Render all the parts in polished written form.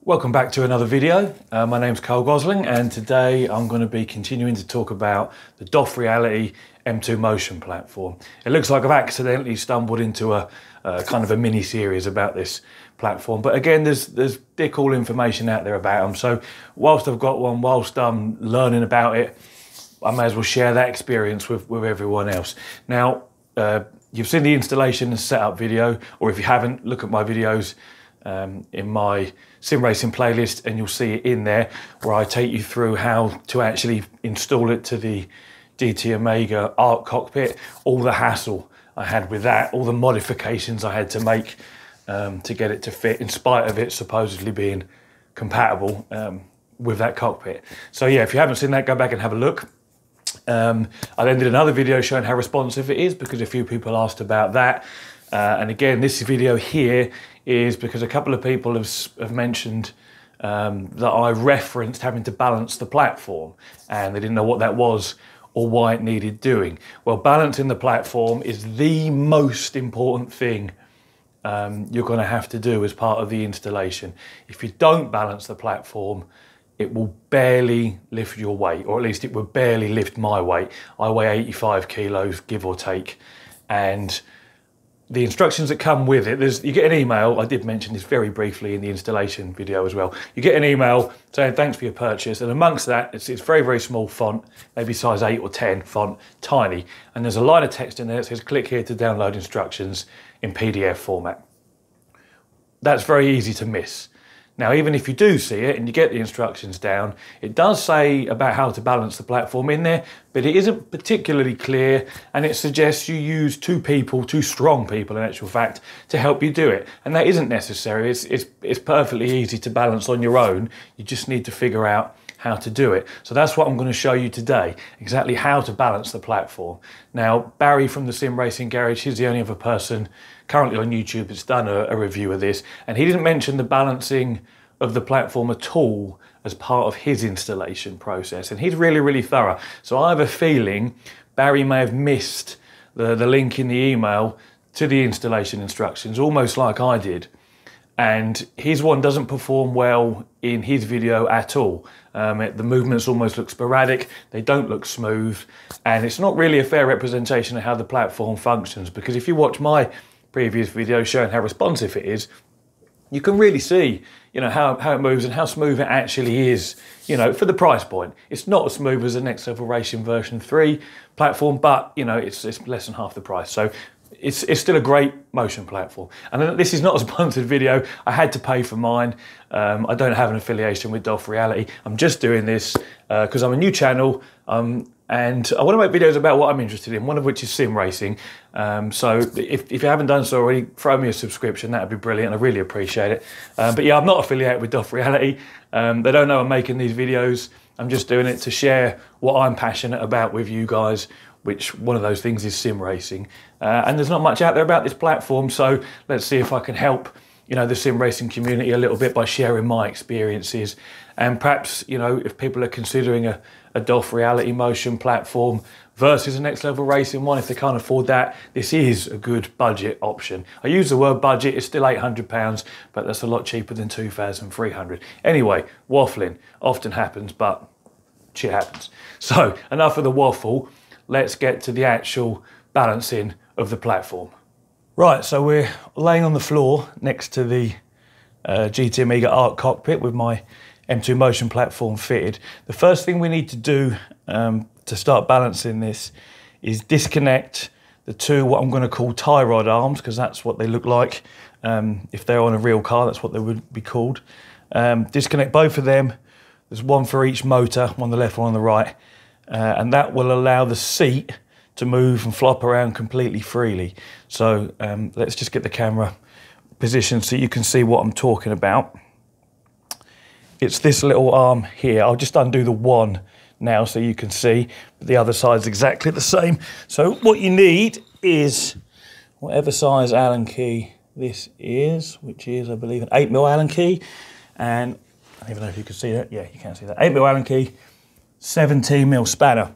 Welcome back to another video. My name's Carl Gosling, and today I'm going to be continuing to talk about the DOF Reality M2 Motion platform. It looks like I've accidentally stumbled into a kind of a mini series about this platform, but again there's dick all information out there about them, so whilst I've got one, whilst I'm learning about it, I may as well share that experience with everyone else. Now you've seen the installation and setup video, or if you haven't, look at my videos in my sim racing playlist and you'll see it in there, where I take you through how to actually install it to the GT Omega Arc cockpit, all the hassle I had with that, all the modifications I had to make to get it to fit, in spite of it supposedly being compatible with that cockpit. So yeah, if you haven't seen that, go back and have a look. I then did another video showing how responsive it is, because a few people asked about that. And again, this video here is because a couple of people have mentioned that I referenced having to balance the platform, and they didn't know what that was or why it needed doing. Well, balancing the platform is the most important thing you're going to have to do as part of the installation. If you don't balance the platform, it will barely lift your weight, or at least it will barely lift my weight. I weigh 85 kilos, give or take, and the instructions that come with it, you get an email. I did mention this very briefly in the installation video as well. You get an email saying thanks for your purchase, and amongst that it's very, very small font, maybe size 8 or 10 font, tiny, and there's a line of text in there that says click here to download instructions in PDF format. That's very easy to miss. Now, even if you do see it and you get the instructions down, it does say about how to balance the platform in there, but it isn't particularly clear, and it suggests you use two strong people in actual fact, to help you do it. And that isn't necessary. It's perfectly easy to balance on your own. You just need to figure out how to do it. So that's what I'm going to show you today, exactly how to balance the platform. Now, Barry from the Sim Racing Garage, he's the only other person currently on YouTube that's done a review of this, and he didn't mention the balancing of the platform at all as part of his installation process, and he's really, really thorough. So I have a feeling Barry may have missed the link in the email to the installation instructions, almost like I did, and his one doesn't perform well in his video at all. The movements almost look sporadic, they don't look smooth, and it's not really a fair representation of how the platform functions, because if you watch my previous video showing how responsive it is, you can really see, how it moves and how smooth it actually is, for the price point. It's not as smooth as the Next Level Racing version 3 platform, but it's less than half the price. So it's still a great motion platform. And this is not a sponsored video. I had to pay for mine. I don't have an affiliation with DOF Reality. I'm just doing this because I'm a new channel, and I want to make videos about what I'm interested in, one of which is sim racing. So if you haven't done so already, throw me a subscription. That would be brilliant. I really appreciate it. But yeah, I'm not affiliated with DOF Reality. They don't know I'm making these videos. I'm just doing it to share what I'm passionate about with you guys, which one of those things is sim racing. And there's not much out there about this platform, so let's see if I can help the sim racing community a little bit by sharing my experiences. And perhaps, if people are considering a DOF Reality Motion platform versus a Next Level Racing one, if they can't afford that, this is a good budget option. I use the word budget, it's still £800, but that's a lot cheaper than $2,300. Anyway, waffling often happens, but shit happens. So enough of the waffle, let's get to the actual balancing of the platform. Right, so we're laying on the floor next to the GT Omega Arc cockpit with my M2 Motion platform fitted. The first thing we need to do to start balancing this is disconnect the two, what I'm going to call tie rod arms, because that's what they look like. If they're on a real car, that's what they would be called. Disconnect both of them. There's one for each motor, one on the left, one on the right, and that will allow the seat to move and flop around completely freely. So let's just get the camera positioned so you can see what I'm talking about. It's this little arm here. I'll just undo the one now so you can see, but the other side's exactly the same. So what you need is whatever size Allen key this is, which is, I believe, an 8mm Allen key. And I don't even know if you can see that. Yeah, you can see that. 8mm Allen key, 17mm spanner.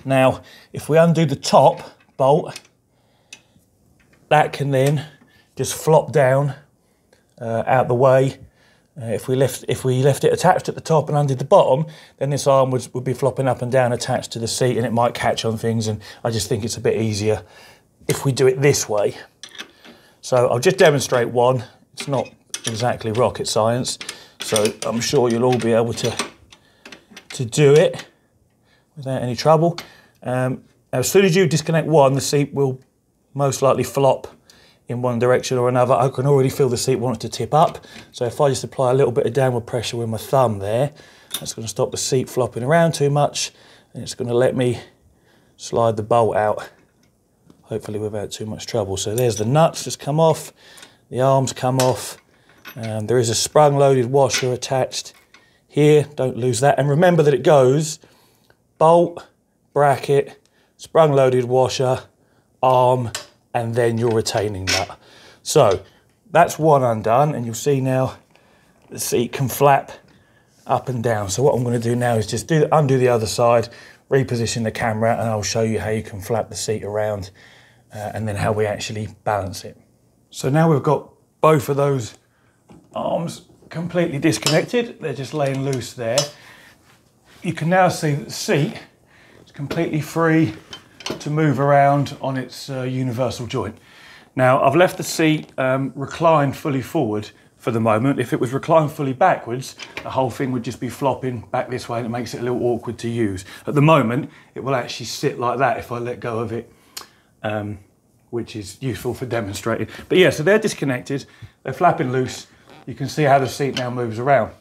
Now, if we undo the top bolt, that can then just flop down out the way If we left it attached at the top and undid the bottom, then this arm would be flopping up and down attached to the seat, and it might catch on things, and I just think it's a bit easier if we do it this way. So I'll just demonstrate one. It's not exactly rocket science, so I'm sure you'll all be able to do it without any trouble. As soon as you disconnect one, the seat will most likely flop in one direction or another. I can already feel the seat want to tip up. So if I just apply a little bit of downward pressure with my thumb there, that's going to stop the seat flopping around too much, and it's going to let me slide the bolt out, hopefully without too much trouble. So there's the nuts just come off, the arms come off. There is a sprung loaded washer attached here, don't lose that. And remember that it goes bolt, bracket, sprung loaded washer, arm, and then your retaining nut. So that's one undone, and you'll see now the seat can flap up and down. So what I'm going to do now is just undo the other side, reposition the camera, and I'll show you how you can flap the seat around and then how we actually balance it. So now we've got both of those arms completely disconnected. They're just laying loose there. You can now see that the seat is completely free to move around on its universal joint. Now I've left the seat reclined fully forward for the moment. If it was reclined fully backwards, the whole thing would just be flopping back this way, and it makes it a little awkward to use. At the moment, it will actually sit like that if I let go of it, which is useful for demonstrating. But yeah, so they're disconnected, they're flapping loose. You can see how the seat now moves around.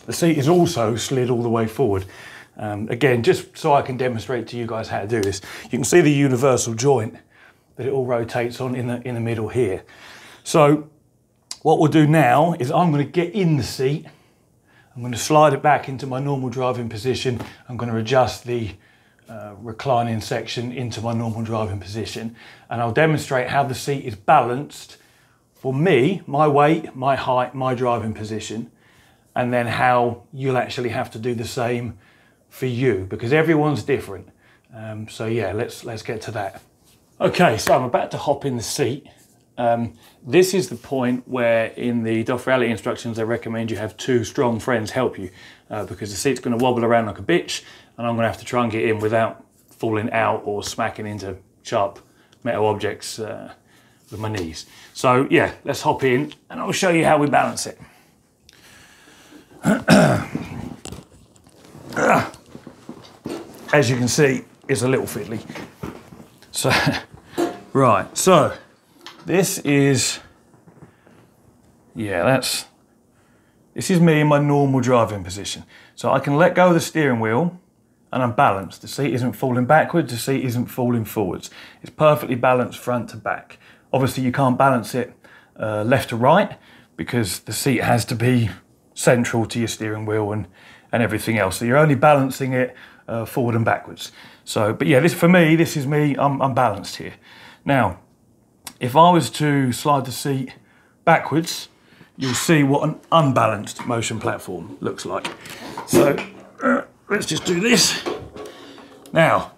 The seat is also slid all the way forward. Again, just so I can demonstrate to you guys how to do this. You can see the universal joint that it all rotates on in the middle here. So what we'll do now is I'm going to get in the seat. I'm going to slide it back into my normal driving position. I'm going to adjust the reclining section into my normal driving position, and I'll demonstrate how the seat is balanced for me, my weight, my height, my driving position, and then how you'll actually have to do the same for you, because everyone's different. So yeah, let's get to that. Okay, so I'm about to hop in the seat. This is the point where in the DOF reality instructions they recommend you have two strong friends help you, because the seat's going to wobble around like a bitch, and I'm going to have to try and get in without falling out or smacking into sharp metal objects with my knees. So yeah, let's hop in and I'll show you how we balance it. As you can see, it's a little fiddly. So, right, so this is, yeah, this is me in my normal driving position. So I can let go of the steering wheel and I'm balanced. The seat isn't falling backwards, the seat isn't falling forwards. It's perfectly balanced front to back. Obviously you can't balance it left to right because the seat has to be central to your steering wheel and everything else. So you're only balancing it forward and backwards. So, but yeah, this is me, I'm balanced here. Now, if I was to slide the seat backwards, you'll see what an unbalanced motion platform looks like. So, let's just do this. Now,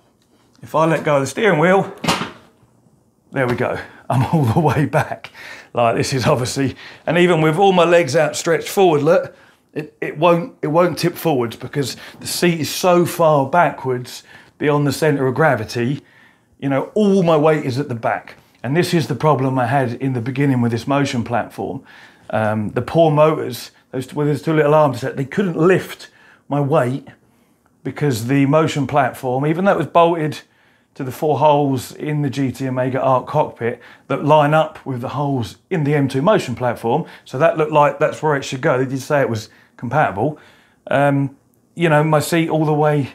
if I let go of the steering wheel, there we go. I'm all the way back. Like, this is obviously, and even with all my legs outstretched forward, look, it won't tip forwards because the seat is so far backwards beyond the centre of gravity. You know, all my weight is at the back. And this is the problem I had in the beginning with this motion platform. The poor motors, with those two little arms, they couldn't lift my weight because the motion platform, even though it was bolted to the 4 holes in the GT Omega Arc cockpit that line up with the holes in the M2 motion platform, so that looked like that's where it should go. They did say it was compatible. You know, my seat all the way,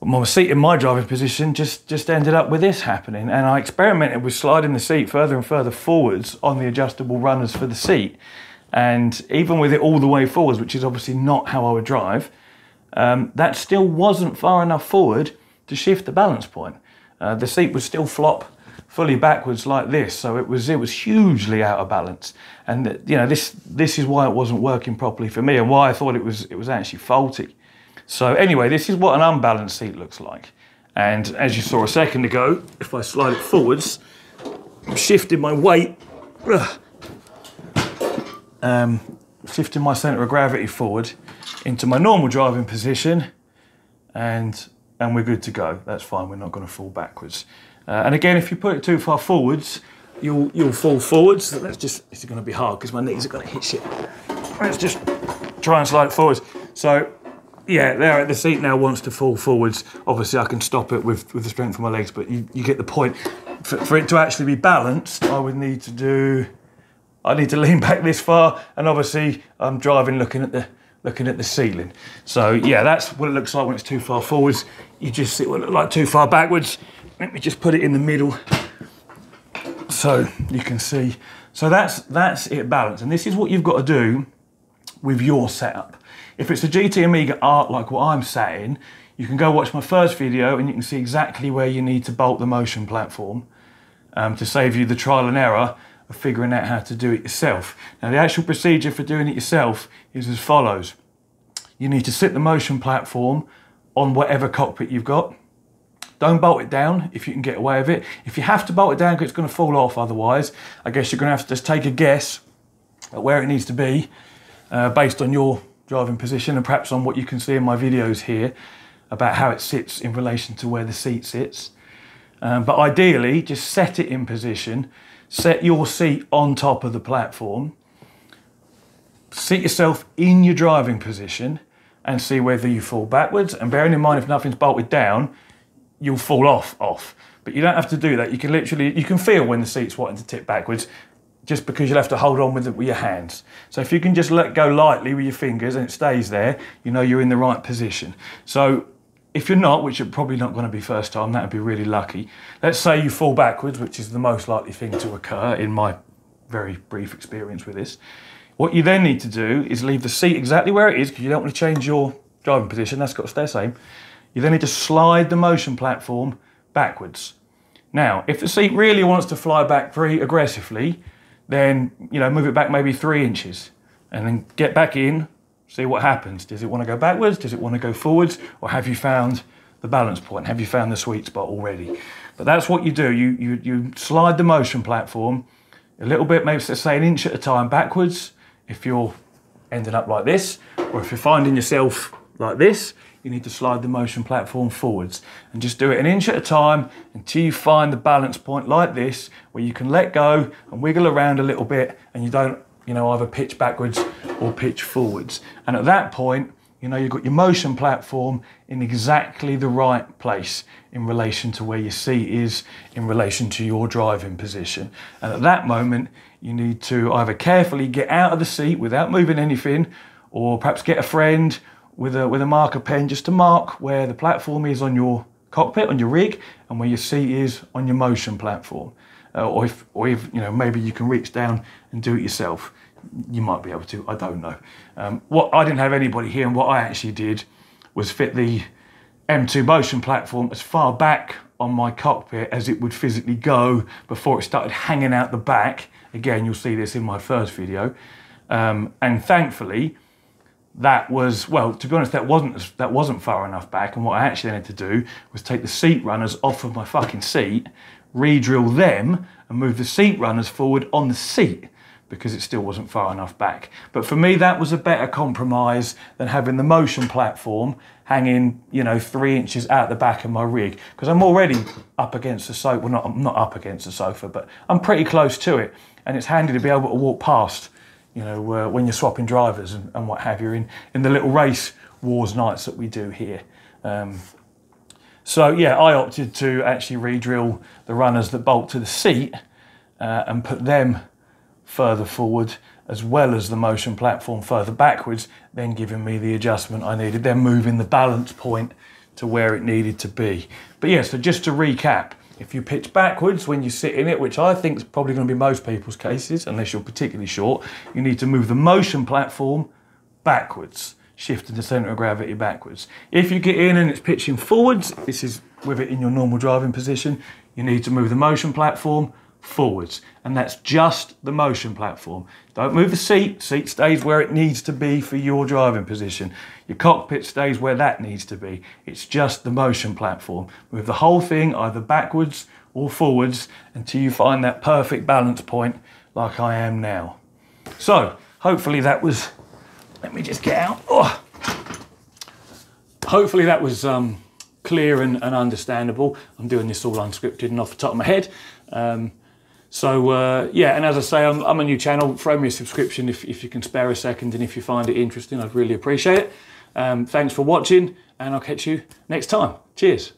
my seat in my driving position just ended up with this happening. And I experimented with sliding the seat further and further forwards on the adjustable runners for the seat. And even with it all the way forwards, which is obviously not how I would drive, that still wasn't far enough forward to shift the balance point. The seat would still flop fully backwards like this, so it was hugely out of balance. And you know, this is why it wasn't working properly for me and why I thought it was actually faulty. So anyway, this is what an unbalanced seat looks like. And as you saw a second ago, if I slide it forwards, I'm shifting my weight shifting my centre of gravity forward into my normal driving position, and we're good to go. That's fine, we're not going to fall backwards. And again, if you put it too far forwards, you'll fall forwards. So it's going to be hard because my knees are going to hit shit. Let's just try and slide it forwards. So yeah, there, the seat now wants to fall forwards. Obviously I can stop it with the strength of my legs, but you get the point. For it to actually be balanced, I need to lean back this far, and obviously I'm driving looking at the ceiling. So yeah, that's what it looks like when it's too far forwards. You just see what it looks like too far backwards. Let me just put it in the middle so you can see. So that's it balanced, and this is what you've got to do with your setup. If it's a GT Amiga Art like what I'm sat in, you can go watch my first video and you can see exactly where you need to bolt the motion platform to save you the trial and error of figuring out how to do it yourself. Now the actual procedure for doing it yourself is as follows. You need to sit the motion platform on whatever cockpit you've got. Don't bolt it down if you can get away with it. If you have to bolt it down because it's going to fall off otherwise, I guess you're going to have to just take a guess at where it needs to be based on your driving position and perhaps on what you can see in my videos here about how it sits in relation to where the seat sits. But ideally, just set it in position, set your seat on top of the platform, sit yourself in your driving position and see whether you fall backwards. And bearing in mind, if nothing's bolted down, you'll fall off. But you don't have to do that. You can feel when the seat's wanting to tip backwards, just because you'll have to hold on with it with your hands. So if you can just let go lightly with your fingers and it stays there, you know you're in the right position. So if you're not, which you're probably not going to be first time, that would be really lucky. Let's say you fall backwards, which is the most likely thing to occur in my very brief experience with this. What you then need to do is leave the seat exactly where it is, because you don't want to change your driving position, that's got to stay the same. You then need to slide the motion platform backwards. Now, if the seat really wants to fly back very aggressively, then move it back maybe 3 inches and then get back in, see what happens. Does it want to go backwards? Does it want to go forwards? Or have you found the balance point? Have you found the sweet spot already? But that's what you do. You slide the motion platform a little bit, maybe let's say 1 inch at a time backwards if you're ending up like this, or if you're finding yourself like this, you need to slide the motion platform forwards and just do it 1 inch at a time until you find the balance point like this, where you can let go and wiggle around a little bit and you don't, either pitch backwards or pitch forwards. And at that point, you've got your motion platform in exactly the right place in relation to where your seat is, in relation to your driving position. And at that moment, you need to either carefully get out of the seat without moving anything, or perhaps get a friend with a marker pen just to mark where the platform is on your cockpit, on your rig, and where your seat is on your motion platform. Or if maybe you can reach down and do it yourself. You might be able to, I don't know. What I didn't have anybody here, and what I actually did was fit the M2 motion platform as far back on my cockpit as it would physically go before it started hanging out the back. Again, you'll see this in my first video. And thankfully, that was, well, to be honest, that wasn't far enough back, and what I actually had to do was take the seat runners off of my fucking seat, re-drill them, and move the seat runners forward on the seat, because it still wasn't far enough back. But for me, that was a better compromise than having the motion platform hanging, 3 inches out the back of my rig, because I'm already up against the sofa. Well, I'm not up against the sofa, but I'm pretty close to it, and it's handy to be able to walk past, when you're swapping drivers and what have you in the little race wars nights that we do here. So yeah, I opted to actually re-drill the runners that bolt to the seat and put them further forward, as well as the motion platform further backwards, then giving me the adjustment I needed, then moving the balance point to where it needed to be. But yeah, so just to recap, if you pitch backwards when you sit in it, which I think is probably going to be most people's cases, unless you're particularly short, you need to move the motion platform backwards, shifting the centre of gravity backwards. If you get in and it's pitching forwards, this is with it in your normal driving position, you need to move the motion platform forwards, and that's just the motion platform. Don't move the seat. Seat stays where it needs to be for your driving position. Your cockpit stays where that needs to be. It's just the motion platform. Move the whole thing either backwards or forwards until you find that perfect balance point like I am now. So hopefully that was, let me just get out. Oh. Hopefully that was clear and understandable. I'm doing this all unscripted and off the top of my head. Yeah, and as I say, I'm a new channel. Throw me a subscription if you can spare a second, and if you find it interesting, I'd really appreciate it. Thanks for watching, and I'll catch you next time. Cheers.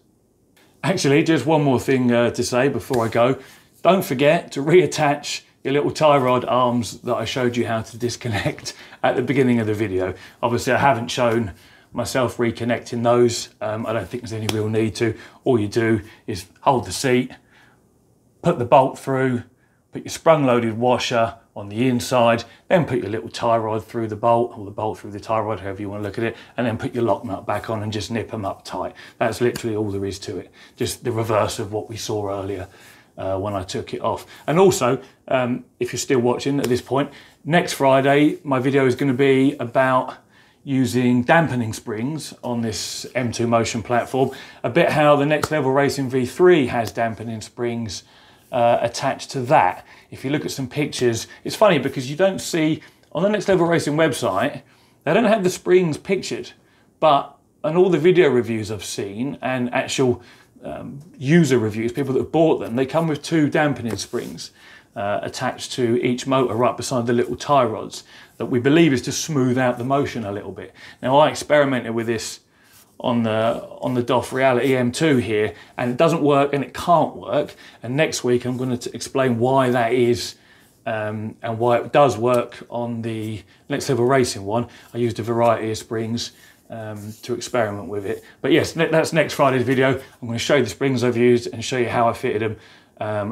Actually, just one more thing to say before I go. Don't forget to reattach your little tie rod arms that I showed you how to disconnect at the beginning of the video. Obviously, I haven't shown myself reconnecting those. I don't think there's any real need to. All you do is hold the seat, put the bolt through, put your sprung-loaded washer on the inside, then put your little tie rod through the bolt, or the bolt through the tie rod, however you want to look at it, and then put your lock nut back on and just nip them up tight. That's literally all there is to it. Just the reverse of what we saw earlier when I took it off. And also, if you're still watching at this point, next Friday, my video is going to be about using dampening springs on this M2 Motion platform. A bit how the Next Level Racing V3 has dampening springs attached to that. If you look at some pictures, it's funny because you don't see, on the Next Level Racing website, they don't have the springs pictured, but on all the video reviews I've seen and actual user reviews, people that have bought them, they come with 2 dampening springs attached to each motor right beside the little tie rods that we believe is to smooth out the motion a little bit. Now, I experimented with this on the DOF Reality M2 here, and it doesn't work and it can't work. And next week I'm going to explain why that is and why it does work on the Next Level Racing one. I used a variety of springs to experiment with it. But yes, that's next Friday's video. I'm going to show you the springs I've used and show you how I fitted them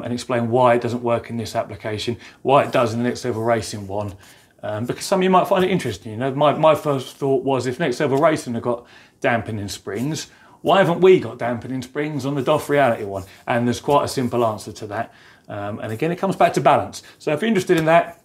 and explain why it doesn't work in this application, why it does in the Next Level Racing one. Because some of you might find it interesting. You know, my first thought was, if Next Level Racing have got dampening springs, why haven't we got dampening springs on the DOF Reality one? And there's quite a simple answer to that. And again, it comes back to balance. So if you're interested in that,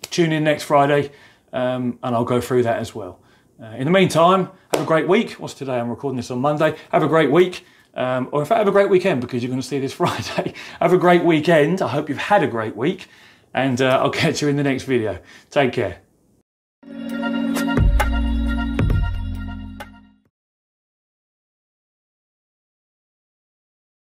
tune in next Friday and I'll go through that as well. In the meantime, have a great week. What's today? I'm recording this on Monday. Have a great week. Or in fact, have a great weekend, because you're going to see this Friday. Have a great weekend. I hope you've had a great week. And I'll catch you in the next video. Take care.